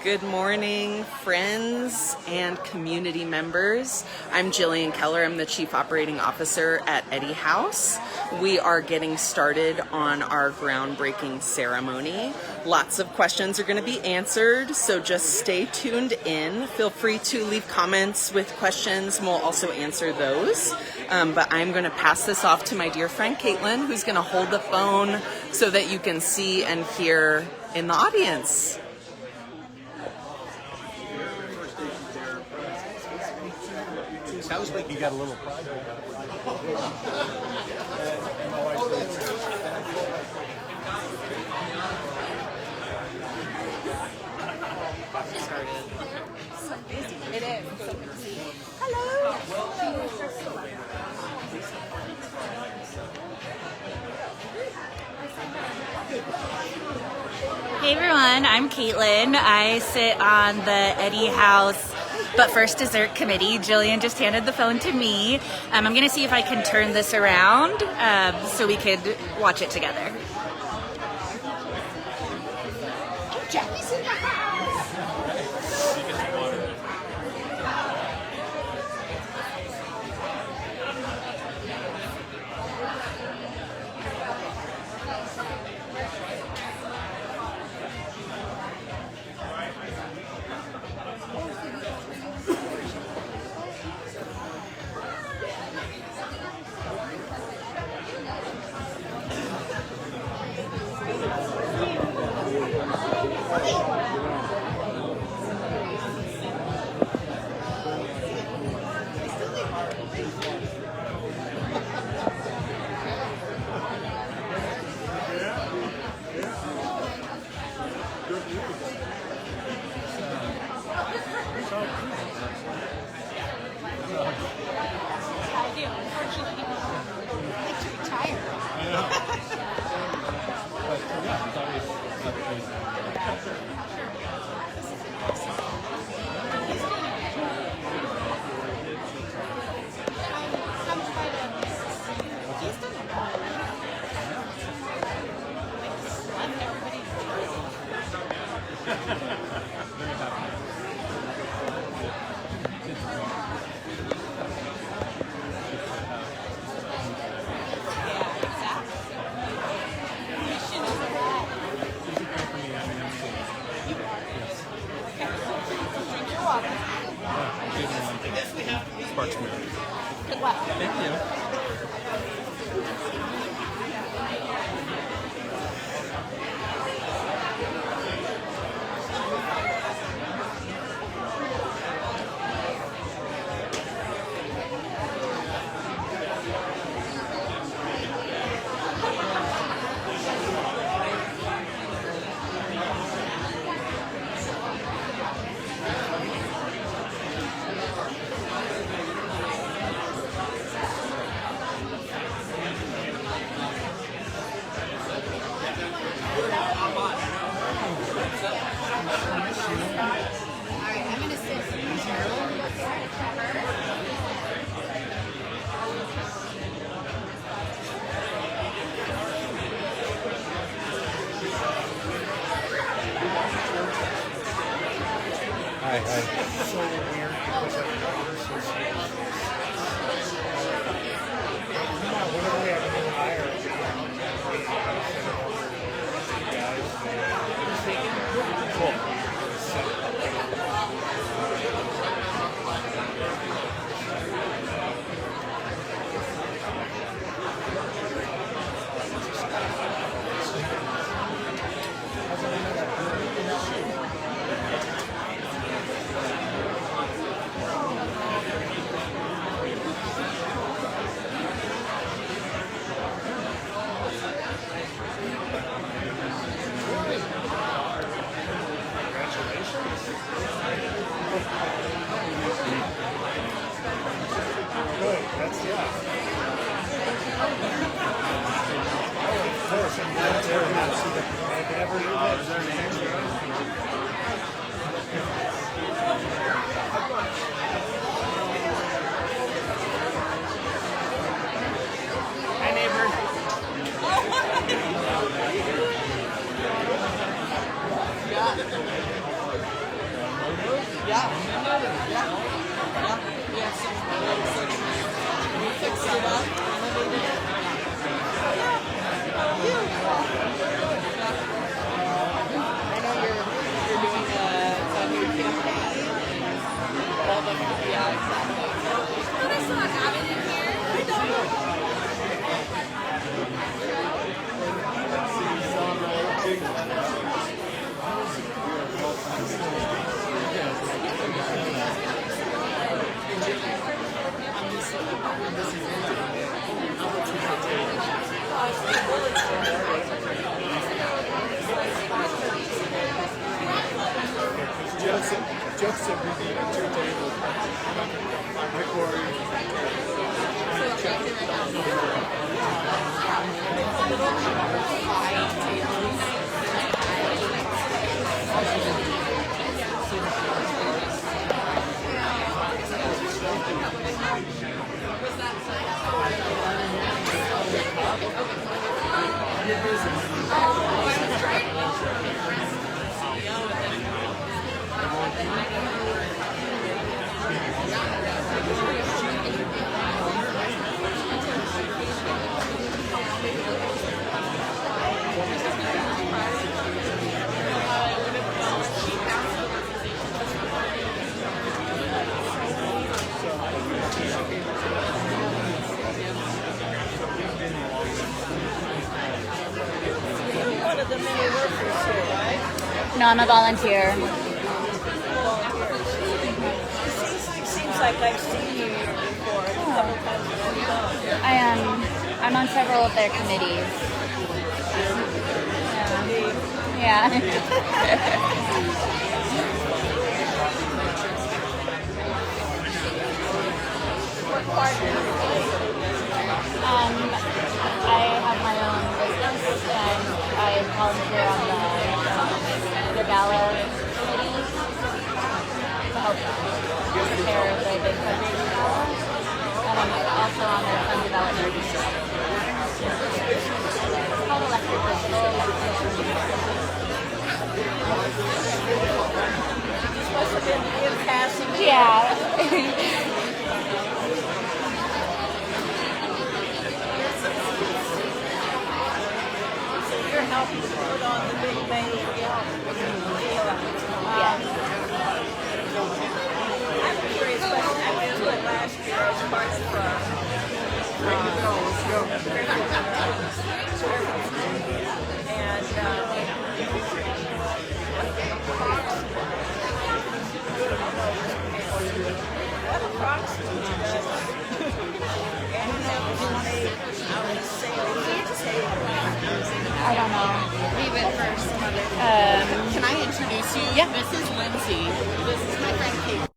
Good morning, friends and community members. I'm Jillian Keller. I'm the Chief Operating Officer at Eddy House. We are getting started on our groundbreaking ceremony. Lots of questions are going to be answered, so just stay tuned in. Feel free to leave comments with questions, and we'll also answer those. But I'm going to pass this off to my dear friend Caitlin, who's going to hold the phone so that you can see and hear in the audience. Sounds like you got a little pride. It is. Hello. Hey everyone, I'm Caitlin. I sit on the Eddy House But First Dessert Committee. Jillian just handed the phone to me. I'm going to see if I can turn this around so we could watch it together. Oh, Jackie's in the house. Yeah. Yeah. Yeah. We have some we fixed it up, renovated it. Yeah. I know you're doing a new campaign. All the yeah, exactly. Joseph would be at your table. Hi, Corey. One of the many workers here, right? No, I'm a volunteer. Seems like I've seen you here before. A couple times when you come. I am. I'm on several of their committees. Yeah. I have my own business and I volunteer on the gala committee to help prepare the big fundraising gala. And I'm also on the fund development. It's called Electric Digital. Must have been in passing. Yeah. You're helping to put on the big main gala. Yes. I'm curious, but I went to it last year as part of what approximately does I don't know. Leave it for some other. Can I introduce you? Yeah. This is Lindsay. This is my friend Kate.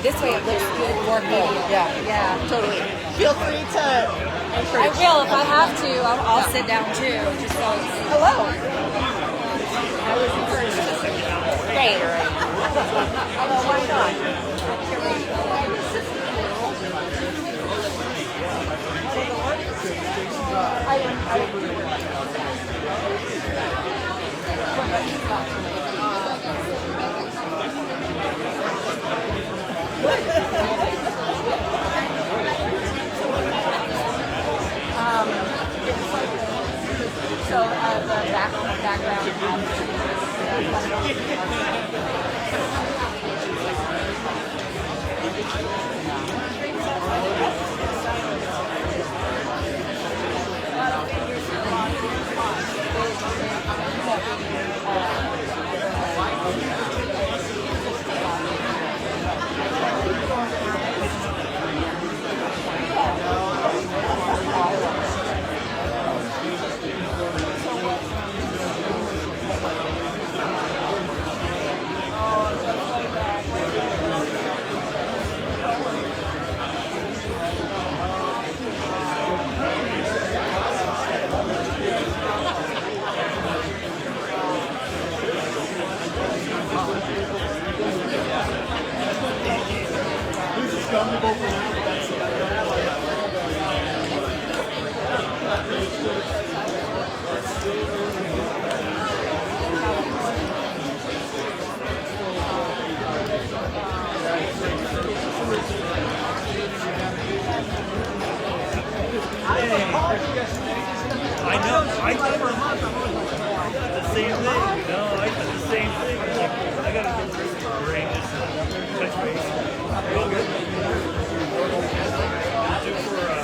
This way it looks good, more medium. Yeah. Totally. Feel free to I encourage. will if I have to. I'll sit down too. Just so Hello. great. Although, why not? So the background. I know. I thought the same thing. No, I thought the same thing. I was like, I gotta go through the brain just touch base. Real good. Due for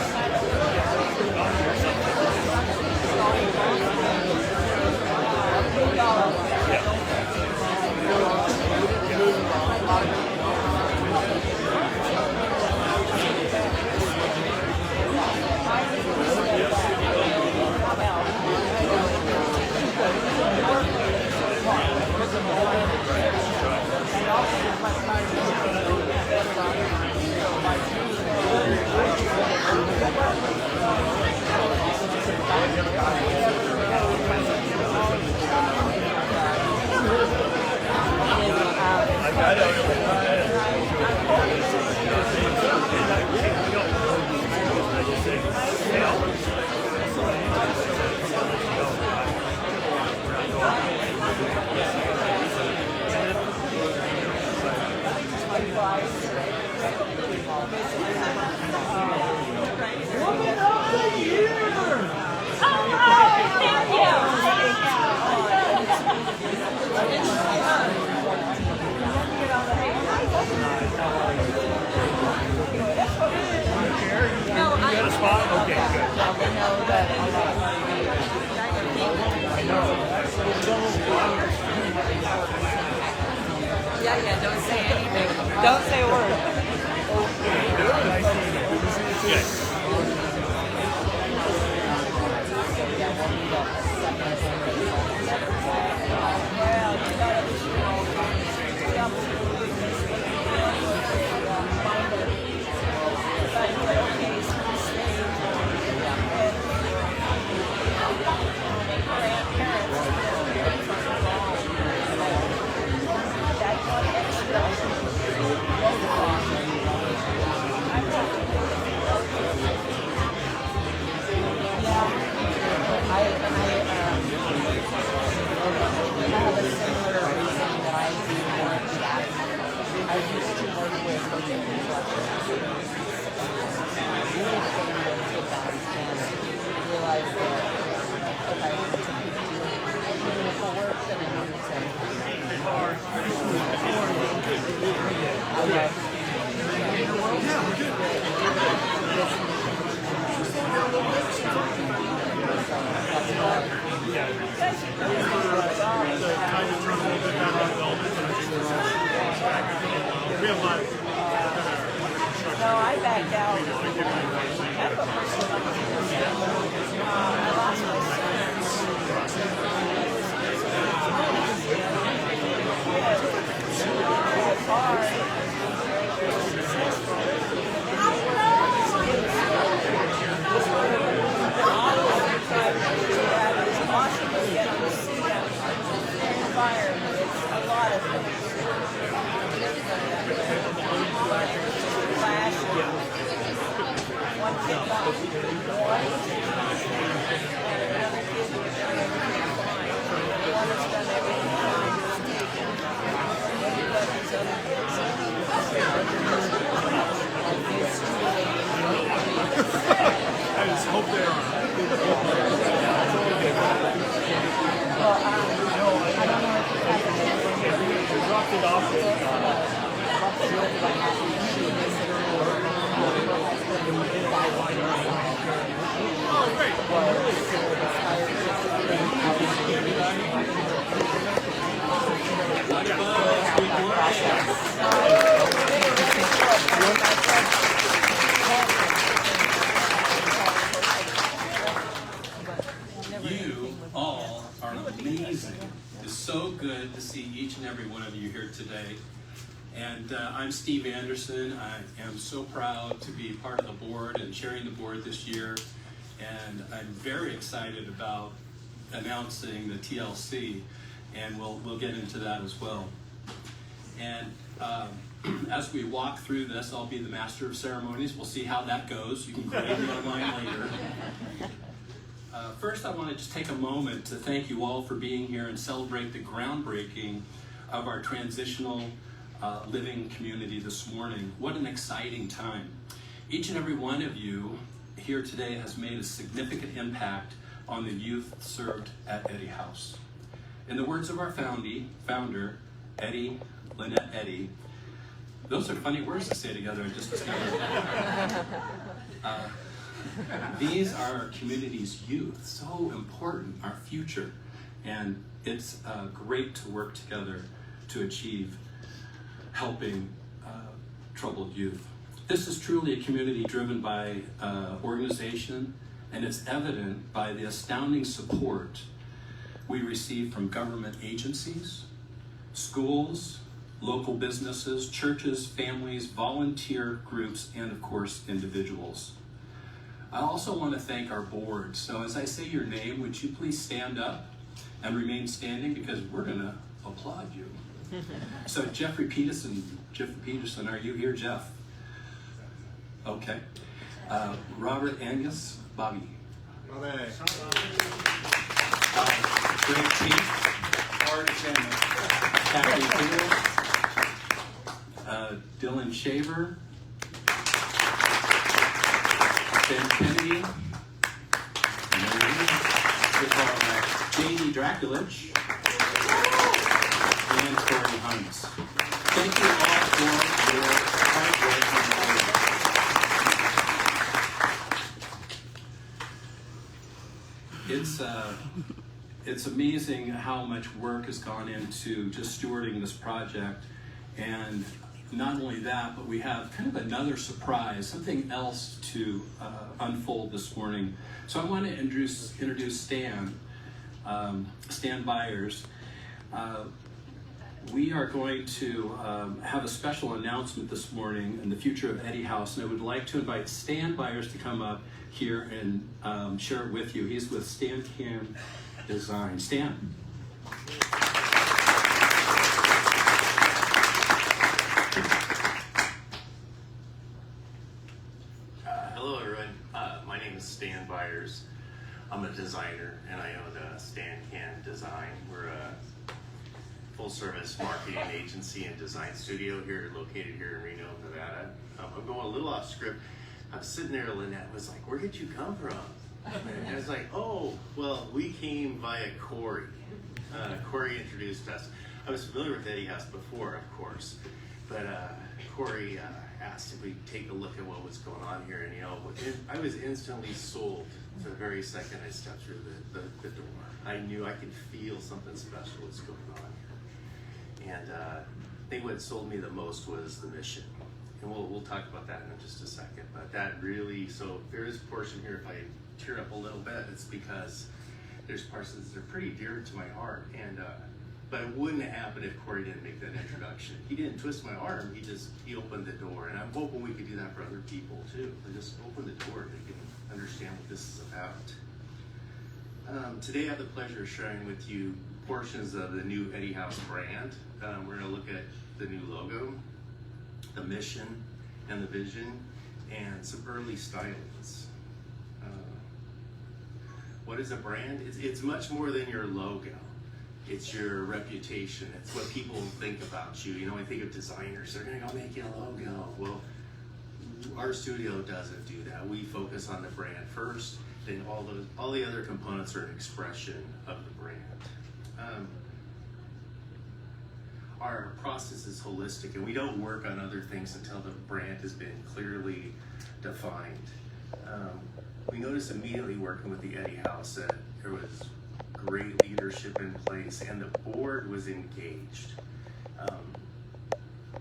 coffee or something. Yeah, don't say anything. Don't say a word. No, I backed out. That's the first one I lost my son. amazing. It's so good to see each and every one of you here today. And I'm Steve Anderson. I am so proud to be part of the board and chairing the board this year. And I'm very excited about announcing the TLC, and we'll get into that as well. And as we walk through this, I'll be the master of ceremonies. We'll see how that goes. You can grade me online later. First, I want to just take a moment to thank you all for being here and celebrate the groundbreaking of our Transitional Living Community this morning. What an exciting time. Each and every one of you here today has made a significant impact on the youth served at Eddy House. In the words of our founder, Eddie, Lynette Eddy, those are funny words to say together, I just discovered. These are our community's youth, so important, our future, and it's great to work together to achieve helping troubled youth. This is truly a community driven by organization, and it's evident by the astounding support we receive from government agencies, schools, local businesses, churches, families, volunteer groups, and of course, individuals. I also want to thank our board. So as I say your name, would you please stand up and remain standing, because we're going to applaud you. So Jeffrey Peterson, are you here, Jeff? Okay. Robert Angus, Bobby. Greg Keith. Kathy Hill. Dylan Shaver. Ben Kennedy. J.D. Draculich. And Corey Hunts. Thank you all for your hard work. It's amazing how much work has gone into just stewarding this project, and not only that, but we have kind of another surprise, something else to unfold this morning. So I want to introduce Stan Byers. We are going to have a special announcement this morning in the future of Eddy House, and I would like to invite Stan Byers to come up here and share it with you. He's with Stan Can Design. Stan. Hello everyone, my name is Stan Byers. I'm a designer and I own Stan Can Design. We're a full-service marketing agency and design studio located here in Reno, Nevada. I'm going a little off script. I was sitting there, Lynette was like, "Where did you come from?" And I was like, "Oh, well, we came via Corey. Corey introduced us. I was familiar with Eddy House before, of course, but Corey asked if we'd take a look at what was going on here, and I was instantly sold the very second I stepped through the door. I knew I could feel something special was going on here. And I think what sold me the most was the mission. And we'll talk about that in just a second. But that really, so there is a portion here, if I tear up a little bit, it's because there's parts that are pretty dear to my heart. And but it wouldn't have happened if Corey didn't make that introduction. He didn't twist my arm, he opened the door. And I'm hoping we could do that for other people too. And just open the door, they can understand what this is about. Today I have the pleasure of sharing with you portions of the new Eddy House brand. We're going to look at the new logo, the mission and the vision, and some early stylings. What is a brand? It's much more than your logo. It's your reputation. It's what people think about you. I think of designers, they're going to go make you a logo. Well, our studio doesn't do that. We focus on the brand first, then all the other components are an expression of the brand. Our process is holistic, and we don't work on other things until the brand has been clearly defined. We noticed immediately working with the Eddy House that there was great leadership in place, and the board was engaged.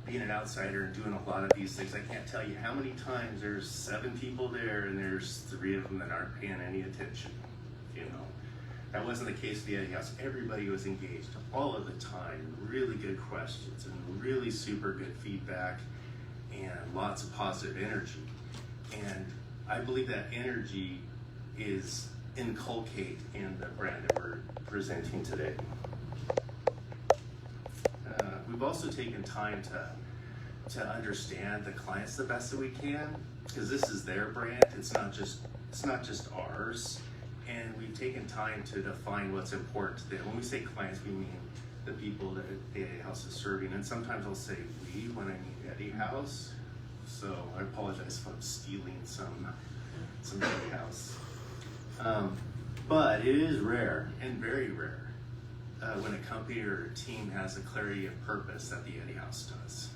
Being an outsider and doing a lot of these things, I can't tell you how many times there's 7 people there and there's 3 of them that aren't paying any attention. That wasn't the case with the Eddie House. Everybody was engaged all of the time. Really good questions and really super good feedback and lots of positive energy. And I believe that energy is inculcated in the brand that we're presenting today. We've also taken time to understand the clients the best that we can, because this is their brand. It's not just ours. And we've taken time to define what's important to them. When we say clients, we mean the people that the Eddie House is serving. And sometimes I'll say we when I mean Eddie House. So I apologize if I'm stealing some Eddie House. But it is rare and very rare when a company or a team has a clarity of purpose that the Eddie House does.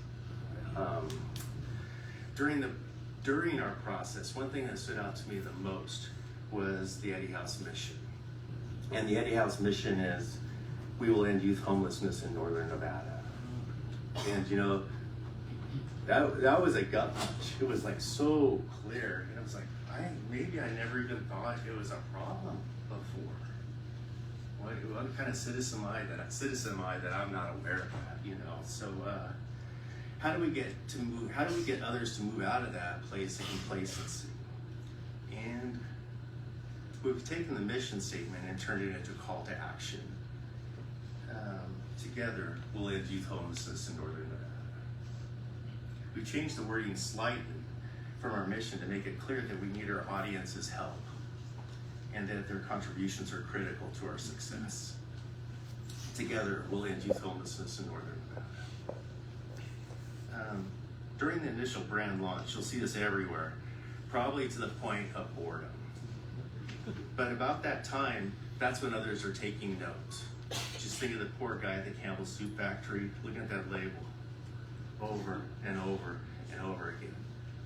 During our process, one thing that stood out to me the most was the Eddie House mission. And the Eddie House mission is, we will end youth homelessness in northern Nevada. And you know, that was a gut punch. It was like so clear. And I was like, maybe I never even thought it was a problem before. What kind of citizen am I that I'm not aware of that, you know? So how do we get others to move out of that place of complacency? And we've taken the mission statement and turned it into a call to action. Together, we'll end youth homelessness in northern Nevada. We've changed the wording slightly from our mission to make it clear that we need our audience's help and that their contributions are critical to our success. Together, we'll end youth homelessness in northern Nevada. During the initial brand launch, you'll see this everywhere, probably to the point of boredom. But about that time, that's when others are taking notes. Just think of the poor guy at the Campbell Soup Factory, looking at that label over and over and over again.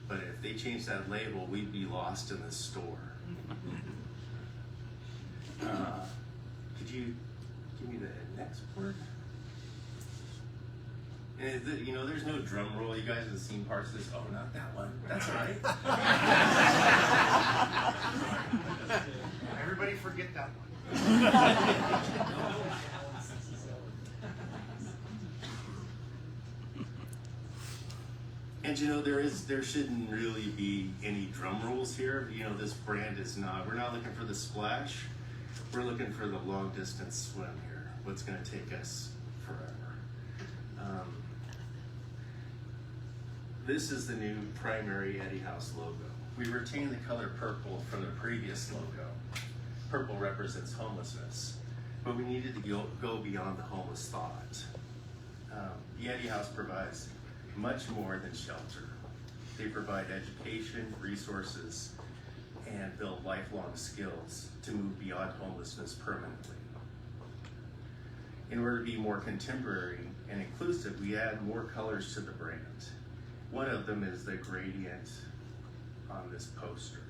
But if they changed that label, we'd be lost in the store. Could you give me the next word? And you know, there's no drum roll. You guys have seen parts of this. Oh, not that one. That's all right. Everybody forget that one. And you know, there shouldn't really be any drum rolls here. You know, this brand is not, we're not looking for the splash. We're looking for the long distance swim here. What's going to take us forever. This is the new primary Eddie House logo. We retained the color purple from the previous logo. Purple represents homelessness, but we needed to go beyond the homeless thought. The Eddie House provides much more than shelter. They provide education, resources, and build lifelong skills to move beyond homelessness permanently. In order to be more contemporary and inclusive, we add more colors to the brand. One of them is the gradient on this poster.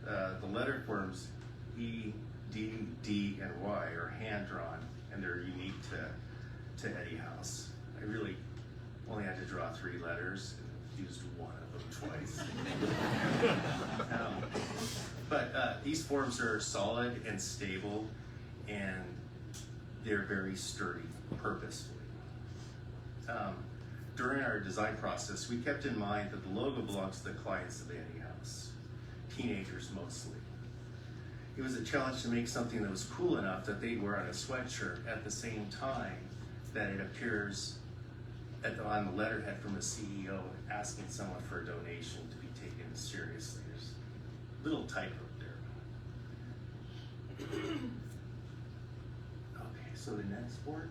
The letter forms E, D, D, and Y are hand-drawn, and they're unique to Eddie House. I really only had to draw 3 letters and used one of them twice. But these forms are solid and stable, and they're very sturdy, purposefully. During our design process, we kept in mind that the logo belongs to the clients of the Eddie House, teenagers mostly. It was a challenge to make something that was cool enough that they'd wear on a sweatshirt at the same time that it appears on the letterhead from a CEO asking someone for a donation to be taken seriously. There's a little typo there. Okay, so the next board.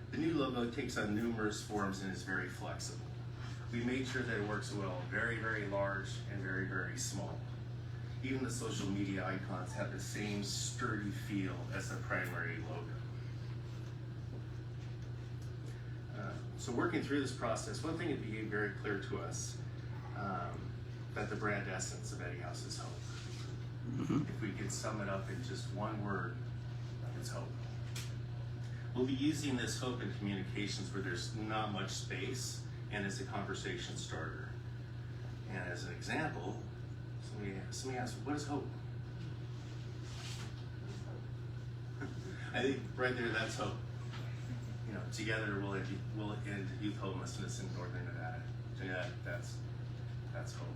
The new logo takes on numerous forms and is very flexible. We made sure that it works well very, very large and very, very small. Even the social media icons have the same sturdy feel as the primary logo. So working through this process, one thing that became very clear to us, that the brand essence of Eddie House is hope. If we could sum it up in just one word, it's hope. We'll be using this hope in communications where there's not much space and as a conversation starter. And as an example, so Somebody asked, what is hope? I think right there, that's hope. You know, together we'll end youth homelessness in northern Nevada. So yeah, that's hope.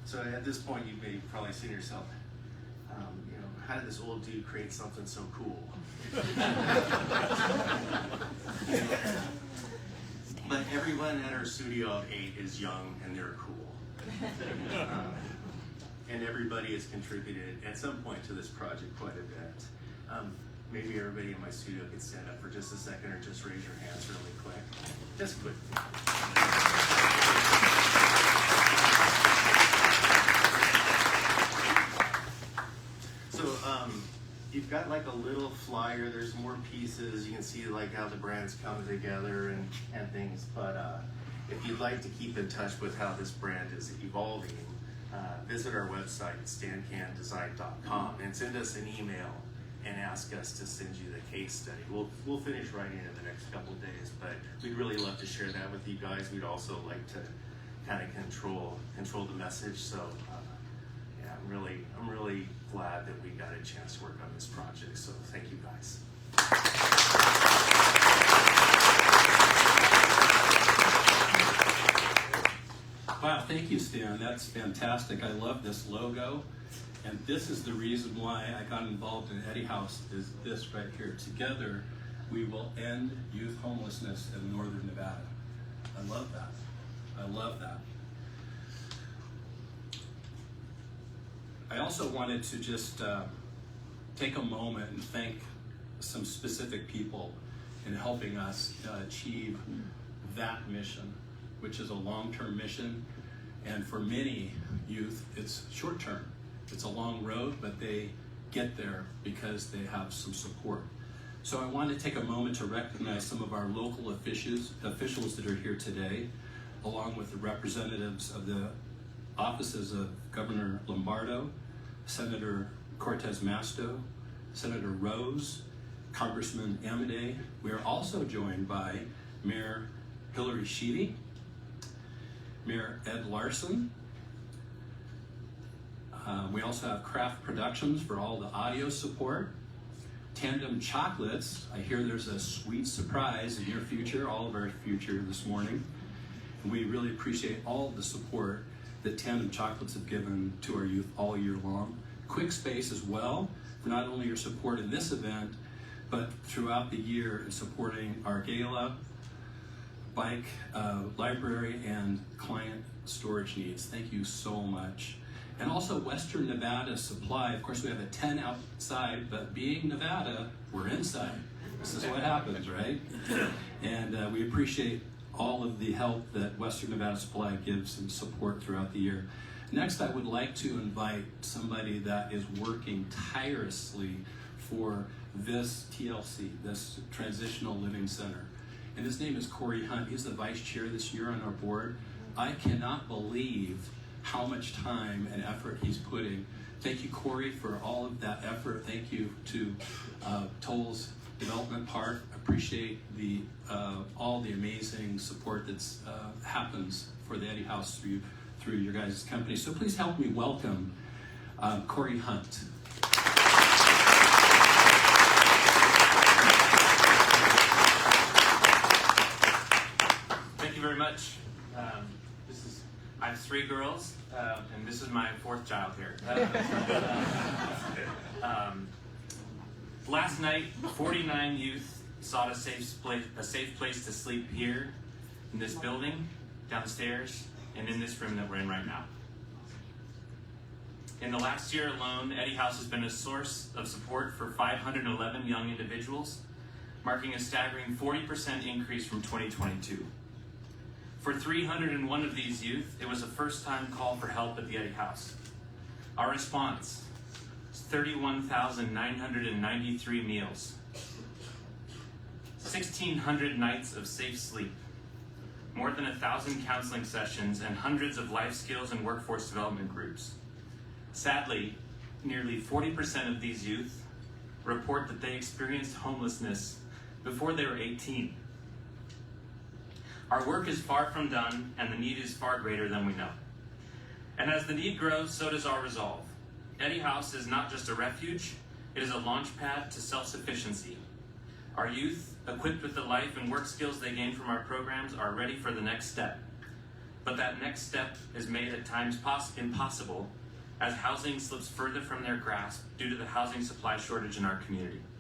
So at this point, you may probably say to yourself, you know, how did this old dude create something so cool? But everyone at our studio of 8 is young and they're cool. And everybody has contributed at some point to this project quite a bit. Maybe everybody in my studio could stand up for just a second or just raise your hands really quick. Just quick. So you've got like a little flyer. There's more pieces. You can see like how the brands come together and things. But if you'd like to keep in touch with how this brand is evolving, visit our website, standcandesign.com, and send us an email and ask us to send you the case study. We'll finish writing it in the next couple of days, but we'd really love to share that with you guys. We'd also like to kind of control the message. So yeah, I'm really glad that we got a chance to work on this project. So thank you guys. Wow, thank you, Stan. That's fantastic. I love this logo. And this is the reason why I got involved in Eddie House, is this right here. Together, we will end youth homelessness in northern Nevada. I love that. I love that. I also wanted to just take a moment and thank some specific people in helping us achieve that mission, which is a long-term mission. And for many youth, it's short-term. It's a long road, but they get there because they have some support. So I want to take a moment to recognize some of our local officials that are here today, along with the representatives of the offices of Governor Lombardo, Senator Cortez Masto, Senator Rose, Congressman Amedee. We are also joined by Mayor Hillary Sheedy, Mayor Ed Larson. We also have Craft Productions for all the audio support. Tandem Chocolates, I hear there's a sweet surprise in your future, all of our future this morning. And we really appreciate all the support that Tandem Chocolates have given to our youth all year long. Quick Space as well, for not only your support in this event, but throughout the year in supporting our gala, bike, library, and client storage needs. Thank you so much. And also Western Nevada Supply. Of course, we have a 10 outside, but being Nevada, we're inside. This is what happens, right? And we appreciate all of the help that Western Nevada Supply gives and support throughout the year. Next, I would like to invite somebody that is working tirelessly for this TLC, this Transitional Living Center. And his name is Corey Hunt. He's the vice chair this year on our board. I cannot believe how much time and effort he's putting. Thank you, Corey, for all of that effort. Thank you to Toll's Development Park. Appreciate the all the amazing support that's happens for the Eddie House through your guys' company. So please help me welcome Corey Hunt. Thank you very much. I have 3 girls, and this is my 4th child here. Last night, 49 youth sought a safe place to sleep here, in this building, downstairs, and in this room that we're in right now. In the last year alone, Eddie House has been a source of support for 511 young individuals, marking a staggering 40% increase from 2022. For 301 of these youth, it was a first-time call for help at the Eddie House. Our response is 31,993 meals, 1,600 nights of safe sleep, more than 1,000 counseling sessions, and hundreds of life skills and workforce development groups. Sadly, nearly 40% of these youth report that they experienced homelessness before they were 18. Our work is far from done, and the need is far greater than we know. And as the need grows, so does our resolve. Eddy House is not just a refuge, it is a launch pad to self-sufficiency. Our youth, equipped with the life and work skills they gain from our programs, are ready for the next step. But that next step is made at times impossible as housing slips further from their grasp due to the housing supply shortage in our community.